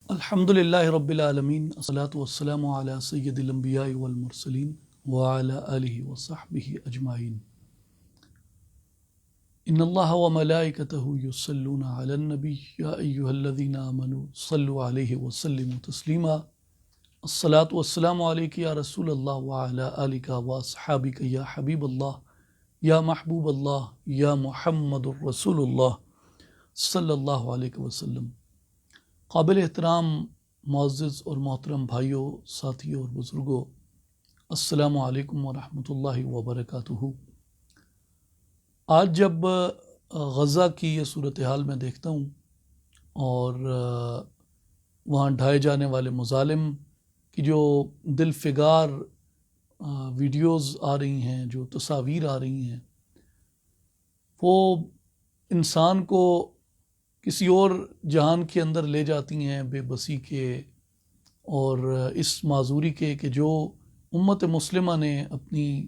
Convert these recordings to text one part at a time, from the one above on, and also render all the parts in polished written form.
الحمدللہ رب العالمین الصلاۃ والسلام علی سید الانبیاء والمرسلین وعلی آلہ وصحبہ اجمعین ان اللہ وملائکتہ یصلون علی النبی یا ایہا الذین آمنوا صلوا علیہ وسلموا تسلیما الصلاۃ والسلام علیک یا رسول اللہ وعلی آلک واصحابک یا حبیب اللہ یا محبوب اللہ یا محمد الرسول اللہ صلی اللہ علیہ وسلم۔ قابل احترام معزز اور محترم بھائیوں، ساتھیوں اور بزرگوں، السلام علیکم ورحمۃ اللہ وبرکاتہ۔ آج جب غزہ کی یہ صورتحال میں دیکھتا ہوں اور وہاں ڈھائے جانے والے مظالم کی جو دل فگار ویڈیوز آ رہی ہیں، جو تصاویر آ رہی ہیں، وہ انسان کو کسی اور جہان کے اندر لے جاتی ہیں، بے بسی کے اور اس معذوری کے کہ جو امت مسلمہ نے اپنی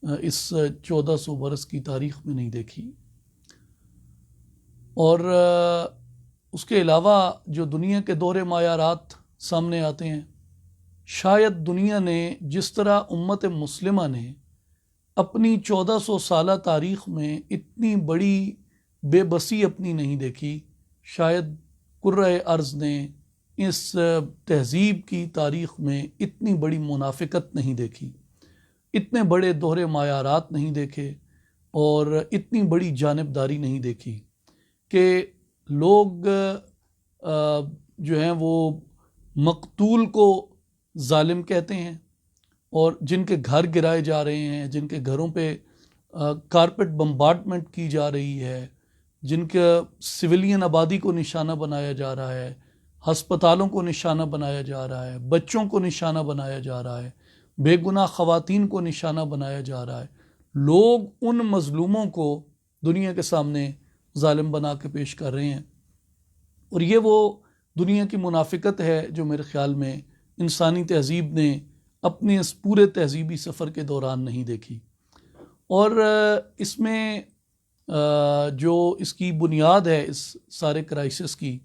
اس 1400 برس کی تاریخ میں نہیں دیکھی۔ اور اس کے علاوہ جو دنیا کے دور معیارات سامنے آتے ہیں، شاید دنیا نے جس طرح امت مسلمہ نے اپنی 1400 سالہ تاریخ میں اتنی بڑی بے بسی اپنی نہیں دیکھی، شاید کرۂ ارض نے اس تہذیب کی تاریخ میں اتنی بڑی منافقت نہیں دیکھی، اتنے بڑے دوہرے معیارات نہیں دیکھے اور اتنی بڑی جانبداری نہیں دیکھی کہ لوگ جو ہیں وہ مقتول کو ظالم کہتے ہیں، اور جن کے گھر گرائے جا رہے ہیں، جن کے گھروں پہ کارپٹ بمبارڈمنٹ کی جا رہی ہے، جن کے سویلین آبادی کو نشانہ بنایا جا رہا ہے، ہسپتالوں کو نشانہ بنایا جا رہا ہے، بچوں کو نشانہ بنایا جا رہا ہے، بے گناہ خواتین کو نشانہ بنایا جا رہا ہے، لوگ ان مظلوموں کو دنیا کے سامنے ظالم بنا کے پیش کر رہے ہیں۔ اور یہ وہ دنیا کی منافقت ہے جو میرے خیال میں انسانی تہذیب نے اپنے اس پورے تہذیبی سفر کے دوران نہیں دیکھی۔ اور اس میں جو اس کی بنیاد ہے اس سارے کرائسس کی،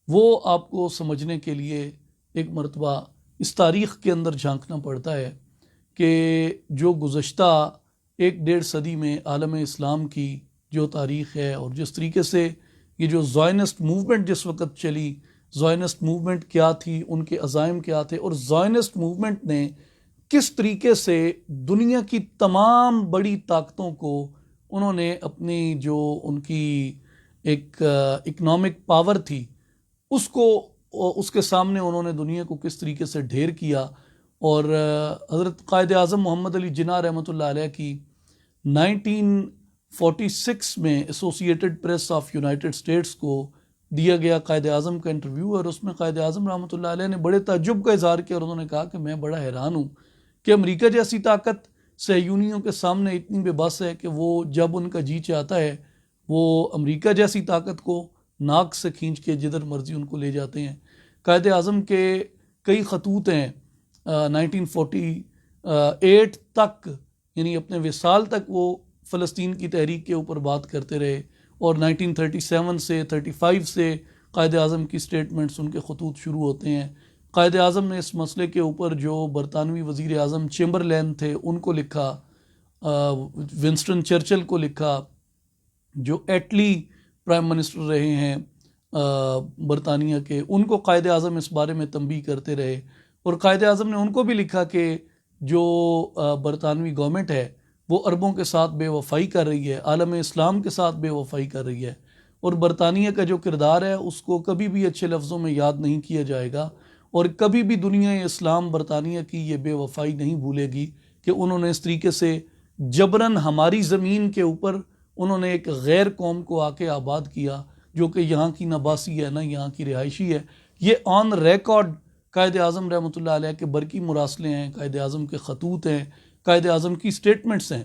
وہ آپ کو سمجھنے کے لیے ایک مرتبہ اس تاریخ کے اندر جھانکنا پڑتا ہے کہ جو گزشتہ 1-1.5 صدی میں عالم اسلام کی جو تاریخ ہے، اور جس طریقے سے یہ جو زائنسٹ موومنٹ جس وقت چلی، زائنسٹ موومنٹ کیا تھی، ان کے عزائم کیا تھے، اور زائنسٹ موومنٹ نے کس طریقے سے دنیا کی تمام بڑی طاقتوں کو انہوں نے اپنی جو ان کی ایک اکنامک پاور تھی اس کو، اس کے سامنے انہوں نے دنیا کو کس طریقے سے ڈھیر کیا۔ اور حضرت قائد اعظم محمد علی جناح رحمۃ اللہ علیہ کی 1946 میں associated press of United States کو دیا گیا قائد اعظم کا انٹرویو، اور اس میں قائد اعظم رحمۃ اللہ علیہ نے بڑے تعجب کا اظہار کیا، اور انہوں نے کہا کہ میں بڑا حیران ہوں کہ امریکہ جیسی طاقت صہیونیوں کے سامنے اتنی بے بس ہے کہ وہ جب ان کا جی چاہتا ہے وہ امریکہ جیسی طاقت کو ناک سے کھینچ کے جدھر مرضی ان کو لے جاتے ہیں۔ قائد اعظم کے کئی خطوط ہیں 1948 تک، یعنی اپنے وصال تک وہ فلسطین کی تحریک کے اوپر بات کرتے رہے، اور 1937 سے 35 سے قائد اعظم کی سٹیٹمنٹس، ان کے خطوط شروع ہوتے ہیں۔ قائد اعظم نے اس مسئلے کے اوپر جو برطانوی وزیر اعظم چیمبرلین تھے ان کو لکھا، ونسٹن چرچل کو لکھا، جو ایٹلی پرائم منسٹر رہے ہیں برطانیہ کے، ان کو قائد اعظم اس بارے میں تنبیہ کرتے رہے، اور قائد اعظم نے ان کو بھی لکھا کہ جو برطانوی گورنمنٹ ہے وہ عربوں کے ساتھ بے وفائی کر رہی ہے، عالم اسلام کے ساتھ بے وفائی کر رہی ہے، اور برطانیہ کا جو کردار ہے اس کو کبھی بھی اچھے لفظوں میں یاد نہیں کیا جائے گا، اور کبھی بھی دنیا اسلام برطانیہ کی یہ بے وفائی نہیں بھولے گی کہ انہوں نے اس طریقے سے جبراً ہماری زمین کے اوپر انہوں نے ایک غیر قوم کو آ کے آباد کیا جو کہ یہاں کی نہ باسی ہے نہ یہاں کی رہائشی ہے۔ یہ آن ریکارڈ قائد اعظم رحمۃ اللہ علیہ کے برقی مراسلے ہیں، قائد اعظم کے خطوط ہیں، قائد اعظم کی سٹیٹمنٹس ہیں۔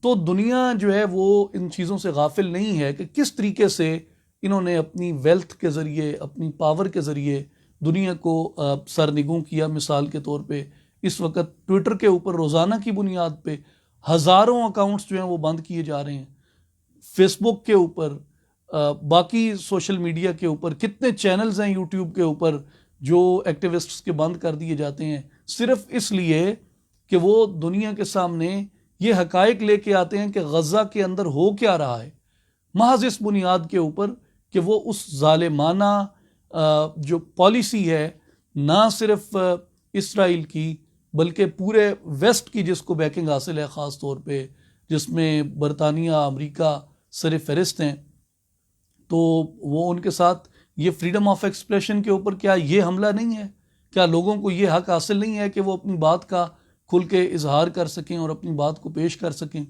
تو دنیا جو ہے وہ ان چیزوں سے غافل نہیں ہے کہ کس طریقے سے انہوں نے اپنی ویلتھ کے ذریعے، اپنی پاور کے ذریعے دنیا کو سرنگوں کیا۔ مثال کے طور پہ اس وقت ٹویٹر کے اوپر روزانہ کی بنیاد پہ ہزاروں اکاؤنٹس جو ہیں وہ بند کیے جا رہے ہیں، فیس بک کے اوپر باقی سوشل میڈیا کے اوپر کتنے چینلز ہیں یوٹیوب کے اوپر جو ایکٹیوسٹس کے بند کر دیے جاتے ہیں صرف اس لیے کہ وہ دنیا کے سامنے یہ حقائق لے کے آتے ہیں کہ غزہ کے اندر ہو کیا رہا ہے، محض اس بنیاد کے اوپر کہ وہ اس ظالمانہ جو پالیسی ہے نہ صرف اسرائیل کی بلکہ پورے ویسٹ کی جس کو بیکنگ حاصل ہے، خاص طور پہ جس میں برطانیہ امریکہ سر فہرست ہیں، تو وہ ان کے ساتھ یہ فریڈم آف ایکسپریشن کے اوپر کیا یہ حملہ نہیں ہے؟ کیا لوگوں کو یہ حق حاصل نہیں ہے کہ وہ اپنی بات کا کھل کے اظہار کر سکیں اور اپنی بات کو پیش کر سکیں؟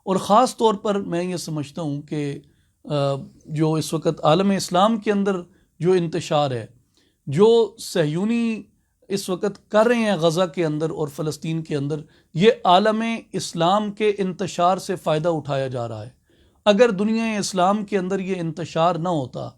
اور خاص طور پر میں یہ سمجھتا ہوں کہ جو اس وقت عالم اسلام کے اندر جو انتشار ہے، جو صہیونی اس وقت کر رہے ہیں غزہ کے اندر اور فلسطین کے اندر، یہ عالم اسلام کے انتشار سے فائدہ اٹھایا جا رہا ہے۔ اگر دنیا اسلام کے اندر یہ انتشار نہ ہوتا،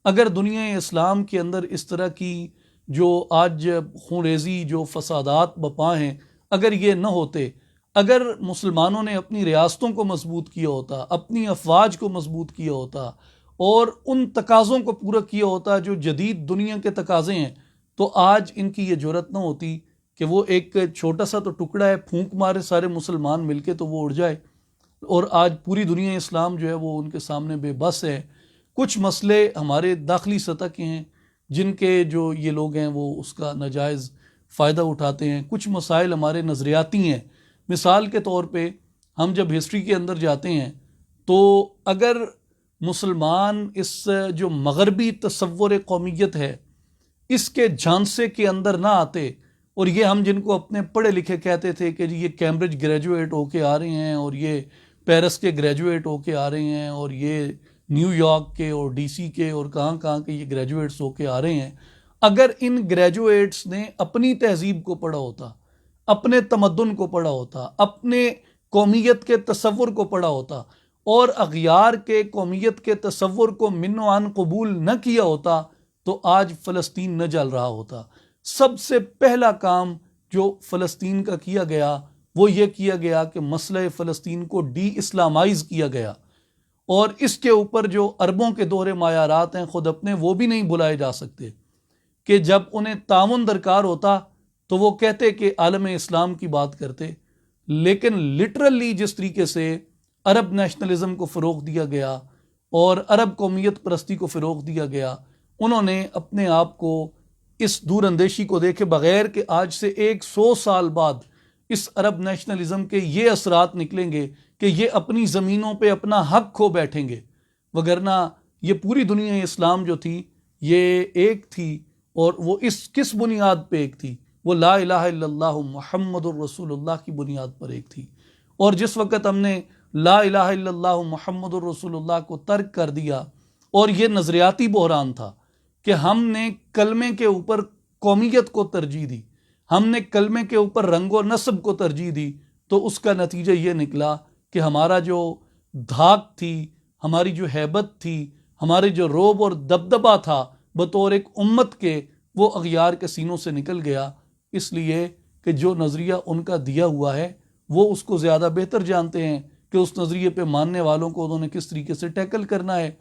اگر دنیا اسلام کے اندر اس طرح کی جو آج خونریزی جو فسادات بپا ہیں اگر یہ نہ ہوتے، اگر مسلمانوں نے اپنی ریاستوں کو مضبوط کیا ہوتا، اپنی افواج کو مضبوط کیا ہوتا اور ان تقاضوں کو پورا کیا ہوتا جو جدید دنیا کے تقاضے ہیں، تو آج ان کی یہ جرأت نہ ہوتی کہ وہ ایک چھوٹا سا تو ٹکڑا ہے، پھونک مارے سارے مسلمان مل کے تو وہ اڑ جائے، اور آج پوری دنیا اسلام جو ہے وہ ان کے سامنے بے بس ہے۔ کچھ مسئلے ہمارے داخلی سطح کے ہیں جن کے جو یہ لوگ ہیں وہ اس کا ناجائز فائدہ اٹھاتے ہیں، کچھ مسائل ہمارے نظریاتی ہیں۔ مثال کے طور پہ ہم جب ہسٹری کے اندر جاتے ہیں تو اگر مسلمان اس جو مغربی تصور قومیت ہے اس کے جھانسے کے اندر نہ آتے، اور یہ ہم جن کو اپنے پڑھے لکھے کہتے تھے کہ جی یہ کیمبرج گریجویٹ ہو کے آ رہے ہیں اور یہ پیرس کے گریجویٹ ہو کے آ رہے ہیں اور یہ نیو یارک کے اور ڈی سی کے اور کہاں کہاں کے یہ گریجویٹس ہو کے آ رہے ہیں، اگر ان گریجویٹس نے اپنی تہذیب کو پڑھا ہوتا، اپنے تمدن کو پڑھا ہوتا، اپنے قومیت کے تصور کو پڑھا ہوتا اور اغیار کے قومیت کے تصور کو من و عن قبول نہ کیا ہوتا تو آج فلسطین نہ جل رہا ہوتا۔ سب سے پہلا کام جو فلسطین کا کیا گیا وہ یہ کیا گیا کہ مسئلہ فلسطین کو ڈی اسلامائز کیا گیا، اور اس کے اوپر جو عربوں کے دوہرے معیارات ہیں خود اپنے وہ بھی نہیں بلائے جا سکتے، کہ جب انہیں تعاون درکار ہوتا تو وہ کہتے کہ عالم اسلام کی بات کرتے، لیکن لٹرلی جس طریقے سے عرب نیشنلزم کو فروغ دیا گیا اور عرب قومیت پرستی کو فروغ دیا گیا، انہوں نے اپنے آپ کو اس دور اندیشی کو دیکھے بغیر کہ آج سے 100 سال بعد اس عرب نیشنلزم کے یہ اثرات نکلیں گے کہ یہ اپنی زمینوں پہ اپنا حق کھو بیٹھیں گے، وگرنہ یہ پوری دنیا اسلام جو تھی یہ ایک تھی، اور وہ اس کس بنیاد پہ ایک تھی؟ وہ لا الہ الا اللہ محمد الرسول اللہ کی بنیاد پر ایک تھی۔ اور جس وقت ہم نے لا الہ الا اللہ محمد الرسول اللہ کو ترک کر دیا، اور یہ نظریاتی بحران تھا کہ ہم نے کلمے کے اوپر قومیت کو ترجیح دی، ہم نے کلمے کے اوپر رنگ و نسب کو ترجیح دی، تو اس کا نتیجہ یہ نکلا کہ ہمارا جو دھاک تھی، ہماری جو ہیبت تھی، ہمارے جو روب اور دبدبہ تھا بطور ایک امت کے، وہ اغیار کے سینوں سے نکل گیا، اس لیے کہ جو نظریہ ان کا دیا ہوا ہے وہ اس کو زیادہ بہتر جانتے ہیں کہ اس نظریے پہ ماننے والوں کو انہوں نے کس طریقے سے ٹیکل کرنا ہے،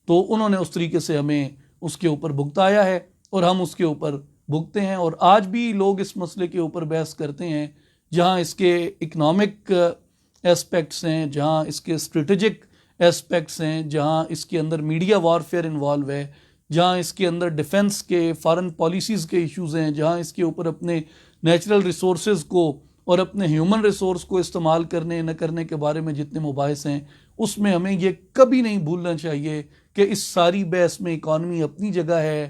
تو انہوں نے اس طریقے سے ہمیں اس کے اوپر بھگتایا ہے اور ہم اس کے اوپر بھگتے ہیں۔ اور آج بھی لوگ اس مسئلے کے اوپر بحث کرتے ہیں، جہاں اس کے اکنامک ایسپیکٹس ہیں، جہاں اس کے اسٹریٹجک ایسپیکٹس ہیں، جہاں اس کے اندر میڈیا وارفیئر انوالو ہے، جہاں اس کے اندر ڈیفنس کے فارن پالیسیز کے ایشوز ہیں، جہاں اس کے اوپر اپنے نیچرل ریسورسز کو اور اپنے ہیومن ریسورس کو استعمال کرنے نہ کرنے کے بارے میں جتنے مباحث ہیں، اس میں ہمیں یہ کبھی نہیں بھولنا چاہیے کہ اس ساری بحث میں اکانومی اپنی جگہ ہے،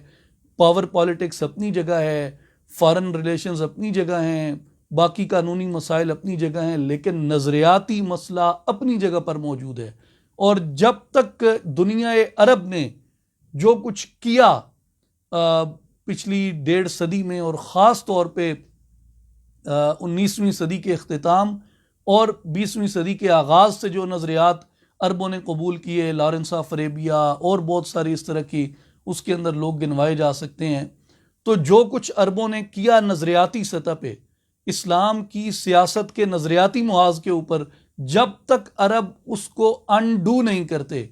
پاور پالیٹکس اپنی جگہ ہے، فارن ریلیشنز اپنی جگہ ہیں، باقی قانونی مسائل اپنی جگہ ہیں، لیکن نظریاتی مسئلہ اپنی جگہ پر موجود ہے۔ اور جب تک دنیا عرب نے جو کچھ کیا پچھلی 1.5 صدی میں، اور خاص طور پہ 19ویں صدی کے اختتام اور 20ویں صدی کے آغاز سے جو نظریات عربوں نے قبول کیے، لارنس آف اریبیا اور بہت ساری اس طرح کی، اس کے اندر لوگ گنوائے جا سکتے ہیں، تو جو کچھ عربوں نے کیا نظریاتی سطح پہ اسلام کی سیاست کے نظریاتی محاذ کے اوپر، جب تک عرب اس کو انڈو نہیں کرتے،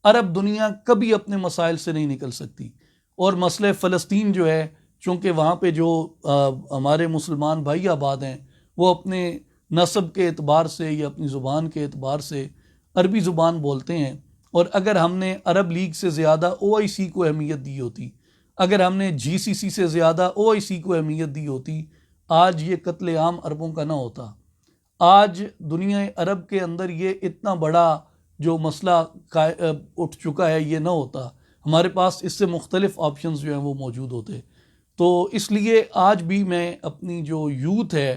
عرب دنیا کبھی اپنے مسائل سے نہیں نکل سکتی. اور مسئلہ فلسطین جو ہے، چونکہ وہاں پہ جو ہمارے مسلمان بھائی آباد ہیں وہ اپنے نسب کے اعتبار سے یا اپنی زبان کے اعتبار سے عربی زبان بولتے ہیں، اور اگر ہم نے عرب لیگ سے زیادہ OIC کو اہمیت دی ہوتی، اگر ہم نے GCC سے زیادہ OIC کو اہمیت دی ہوتی، آج یہ قتل عام عربوں کا نہ ہوتا. آج دنیا عرب کے اندر یہ اتنا بڑا جو مسئلہ اٹھ چکا ہے یہ نہ ہوتا. ہمارے پاس اس سے مختلف آپشنز جو ہیں وہ موجود ہوتے. تو اس لیے آج بھی میں اپنی جو یوتھ ہے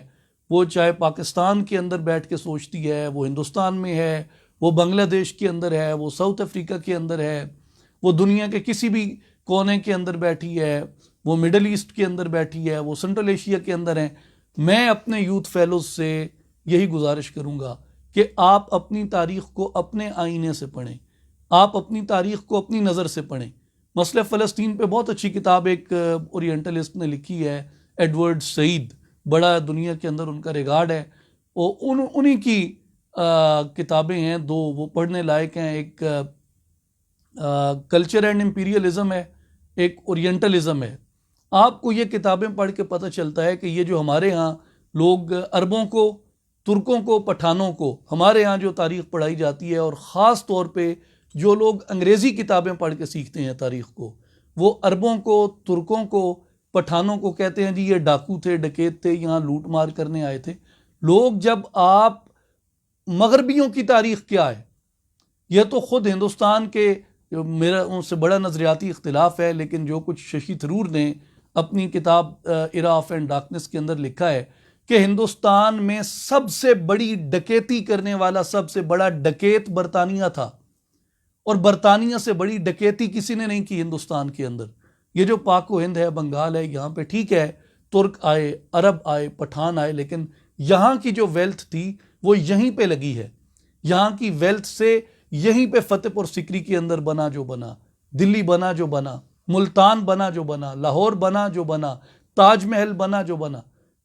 وہ چاہے پاکستان کے اندر بیٹھ کے سوچتی ہے، وہ ہندوستان میں ہے، وہ بنگلہ دیش کے اندر ہے، وہ ساؤتھ افریقہ کے اندر ہے، وہ دنیا کے کسی بھی کونے کے اندر بیٹھی ہے، وہ مڈل ایسٹ کے اندر بیٹھی ہے، وہ سنٹرل ایشیا کے اندر ہیں، میں اپنے یوتھ فیلوز سے یہی گزارش کروں گا کہ آپ اپنی تاریخ کو اپنے آئینے سے پڑھیں، آپ اپنی تاریخ کو اپنی نظر سے پڑھیں. مسئلہ فلسطین پہ بہت اچھی کتاب ایک اورینٹلسٹ نے لکھی ہے، ایڈورڈ سعید، بڑا دنیا کے اندر ان کا ریگارڈ ہے. انہی کی کتابیں ہیں دو، وہ پڑھنے لائق ہیں. ایک کلچر اینڈ امپیریلزم ہے، ایک اورینٹلزم ہے. آپ کو یہ کتابیں پڑھ کے پتہ چلتا ہے کہ یہ جو ہمارے ہاں لوگ عربوں کو، ترکوں کو، پٹھانوں کو ہمارے ہاں جو تاریخ پڑھائی جاتی ہے، اور خاص طور پہ جو لوگ انگریزی کتابیں پڑھ کے سیکھتے ہیں تاریخ کو، وہ عربوں کو، ترکوں کو، پٹھانوں کو کہتے ہیں جی یہ ڈاکو تھے، ڈکیت تھے، یہاں لوٹ مار کرنے آئے تھے. لوگ جب آپ مغربیوں کی تاریخ کیا ہے، یہ تو خود ہندوستان کے، میرا ان سے بڑا نظریاتی اختلاف ہے، لیکن جو کچھ ششی تھرور نے اپنی کتاب ایرا آف اینڈ ڈارکنس کے اندر لکھا ہے کہ ہندوستان میں سب سے بڑی ڈکیتی کرنے والا، سب سے بڑا ڈکیت برطانیہ تھا، اور برطانیہ سے بڑی ڈکیتی کسی نے نہیں کی ہندوستان کے اندر. یہ جو پاک و ہند ہے، بنگال ہے، یہاں پہ ٹھیک ہے ترک آئے، عرب آئے، پٹھان آئے، لیکن یہاں کی جو ویلتھ تھی وہ یہیں پہ لگی ہے. یہاں کی ویلتھ سے یہیں پہ فتح پور سکری کے اندر بنا جو بنا، دلی بنا جو بنا، ملتان بنا جو بنا، لاہور بنا جو بنا، تاج محل بنا جو بنا،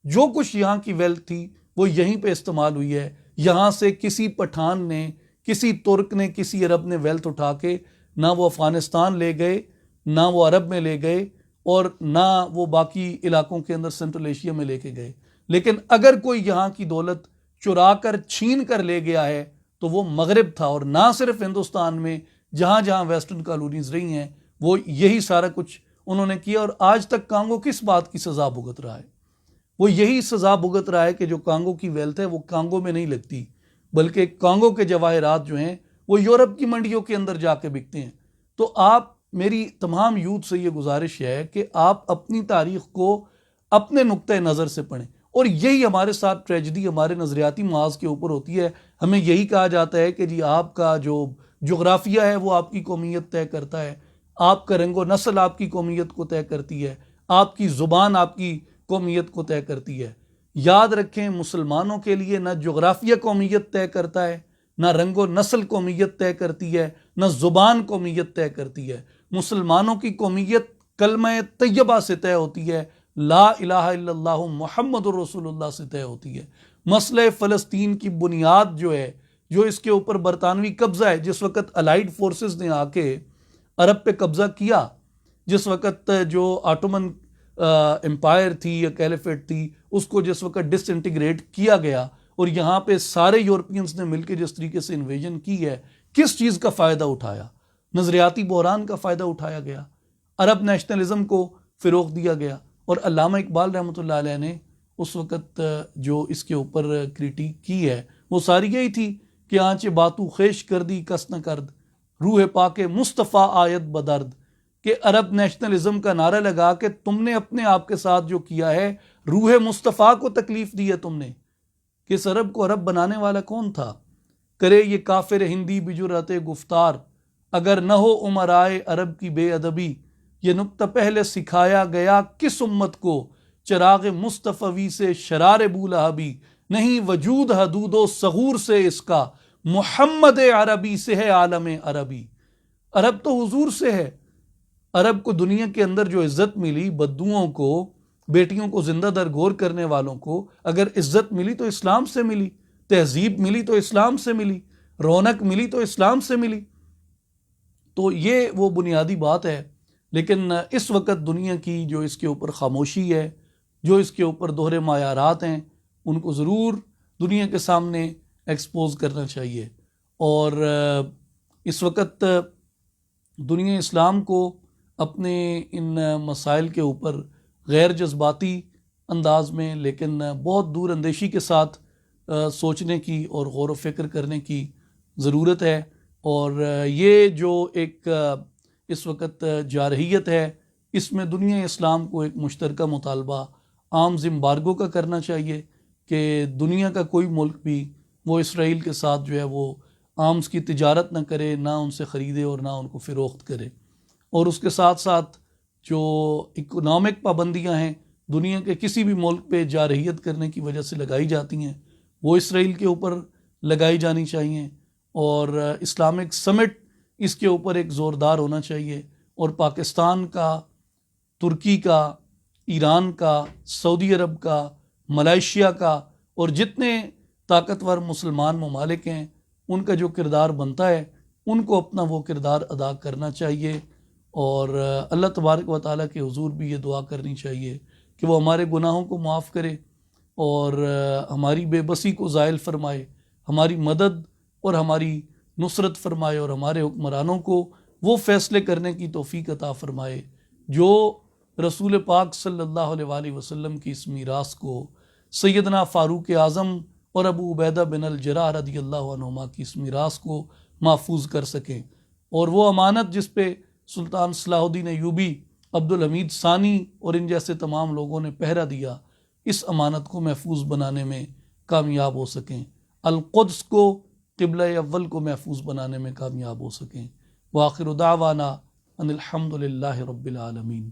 جو کچھ یہاں کی ویلتھ تھی وہ یہیں پہ استعمال ہوئی ہے. یہاں سے کسی پٹھان نے، کسی ترک نے، کسی عرب نے ویلتھ اٹھا کے نہ وہ افغانستان لے گئے، نہ وہ عرب میں لے گئے، اور نہ وہ باقی علاقوں کے اندر سنٹرل ایشیا میں لے کے گئے. لیکن اگر کوئی یہاں کی دولت چرا کر، چھین کر لے گیا ہے تو وہ مغرب تھا. اور نہ صرف ہندوستان میں، جہاں جہاں ویسٹرن کالونیز رہی ہیں وہ یہی سارا کچھ انہوں نے کیا. اور آج تک کانگو کس بات کی سزا بھگت رہا ہے؟ وہ یہی سزا بھگت رہا ہے کہ جو کانگو کی ویلتھ ہے وہ کانگو میں نہیں لگتی، بلکہ کانگو کے جواہرات جو ہیں وہ یورپ کی منڈیوں کے اندر جا کے بکتے ہیں. تو آپ، میری تمام یوتھ سے یہ گزارش ہے کہ آپ اپنی تاریخ کو اپنے نقطۂ نظر سے پڑھیں. اور یہی ہمارے ساتھ ٹریجڈی ہمارے نظریاتی محاذ کے اوپر ہوتی ہے. ہمیں یہی کہا جاتا ہے کہ جی آپ کا جو جغرافیہ ہے وہ آپ کی قومیت طے کرتا ہے، آپ کا رنگ و نسل آپ کی قومیت کو طے کرتی ہے، آپ کی زبان آپ کی قومیت کو طے کرتی ہے. یاد رکھیں، مسلمانوں کے لیے نہ جغرافیہ قومیت طے کرتا ہے، نہ رنگ و نسل قومیت طے کرتی ہے، نہ زبان قومیت طے کرتی ہے. مسلمانوں کی قومیت کلمہ طیبہ سے طے ہوتی ہے، لا الہ الا اللہ محمد الرسول اللہ سے طے ہوتی ہے. مسئلہ فلسطین کی بنیاد جو ہے، جو اس کے اوپر برطانوی قبضہ ہے، جس وقت الائیڈ فورسز نے آ کے عرب پہ قبضہ کیا، جس وقت جو آٹومن امپائر تھی یا کیلیفیٹ تھی اس کو جس وقت ڈس انٹیگریٹ کیا گیا، اور یہاں پہ سارے یورپینز نے مل کے جس طریقے سے انویژن کی ہے، کس چیز کا فائدہ اٹھایا؟ نظریاتی بحران کا فائدہ اٹھایا گیا، عرب نیشنلزم کو فروغ دیا گیا. اور علامہ اقبال رحمۃ اللہ علیہ نے اس وقت جو اس کے اوپر کریٹیک کی ہے وہ ساری یہی تھی کہ آنچ باتو خیش کر دی کس نہ کرد، روح پاک مصطفیٰ آیت بدرد. کہ عرب نیشنلزم کا نعرہ لگا کہ تم نے اپنے آپ کے ساتھ جو کیا ہے، روح مصطفیٰ کو تکلیف دی ہے تم نے. کہ اس عرب کو عرب بنانے والا کون تھا؟ کرے یہ کافر ہندی بجرات گفتار، اگر نہ ہو عمرائے عرب کی بے ادبی. یہ نکتہ پہلے سکھایا گیا کس امت کو، چراغ مصطفی سے شرار بولہبی. نہیں وجود حدود و ثغور سے اس کا، محمد عربی سے ہے عالم عربی. عرب تو حضور سے ہے. عرب کو دنیا کے اندر جو عزت ملی، بدوؤں کو، بیٹیوں کو زندہ درگور کرنے والوں کو اگر عزت ملی تو اسلام سے ملی، تہذیب ملی تو اسلام سے ملی، رونق ملی تو اسلام سے ملی. تو یہ وہ بنیادی بات ہے. لیکن اس وقت دنیا کی جو اس کے اوپر خاموشی ہے، جو اس کے اوپر دوہرے معیارات ہیں، ان کو ضرور دنیا کے سامنے ایکسپوز کرنا چاہیے. اور اس وقت دنیا اسلام کو اپنے ان مسائل کے اوپر غیر جذباتی انداز میں لیکن بہت دور اندیشی کے ساتھ سوچنے کی اور غور و فکر کرنے کی ضرورت ہے. اور یہ جو ایک اس وقت جارحیت ہے، اس میں دنیا اسلام کو ایک مشترکہ مطالبہ آرمز امبارگو کا کرنا چاہیے کہ دنیا کا کوئی ملک بھی وہ اسرائیل کے ساتھ جو ہے وہ آرمز کی تجارت نہ کرے، نہ ان سے خریدے اور نہ ان کو فروخت کرے. اور اس کے ساتھ ساتھ جو اکنامک پابندیاں ہیں دنیا کے کسی بھی ملک پہ جارحیت کرنے کی وجہ سے لگائی جاتی ہیں، وہ اسرائیل کے اوپر لگائی جانی چاہیے. اور اسلامک سمٹ اس کے اوپر ایک زوردار ہونا چاہیے. اور پاکستان کا، ترکی کا، ایران کا، سعودی عرب کا، ملائیشیا کا اور جتنے طاقتور مسلمان ممالک ہیں ان کا جو کردار بنتا ہے ان کو اپنا وہ کردار ادا کرنا چاہیے. اور اللہ تبارک و تعالیٰ کے حضور بھی یہ دعا کرنی چاہیے کہ وہ ہمارے گناہوں کو معاف کرے اور ہماری بے بسی کو زائل فرمائے، ہماری مدد اور ہماری نصرت فرمائے، اور ہمارے حکمرانوں کو وہ فیصلے کرنے کی توفیق عطا فرمائے جو رسول پاک صلی اللہ علیہ وآلہ وسلم کی اس میراث کو سیدنا فاروق اعظم اور ابو عبیدہ بن الجراح رضی اللہ عنہما کی اس میراث کو محفوظ کر سکیں. اور وہ امانت جس پہ سلطان صلاح الدین ایوبی، عبدالحمید ثانی اور ان جیسے تمام لوگوں نے پہرا دیا، اس امانت کو محفوظ بنانے میں کامیاب ہو سکیں، القدس کو، قبلہ اول کو محفوظ بنانے میں کامیاب ہو سکیں. وآخر دعوانا ان الحمد للہ رب العالمین.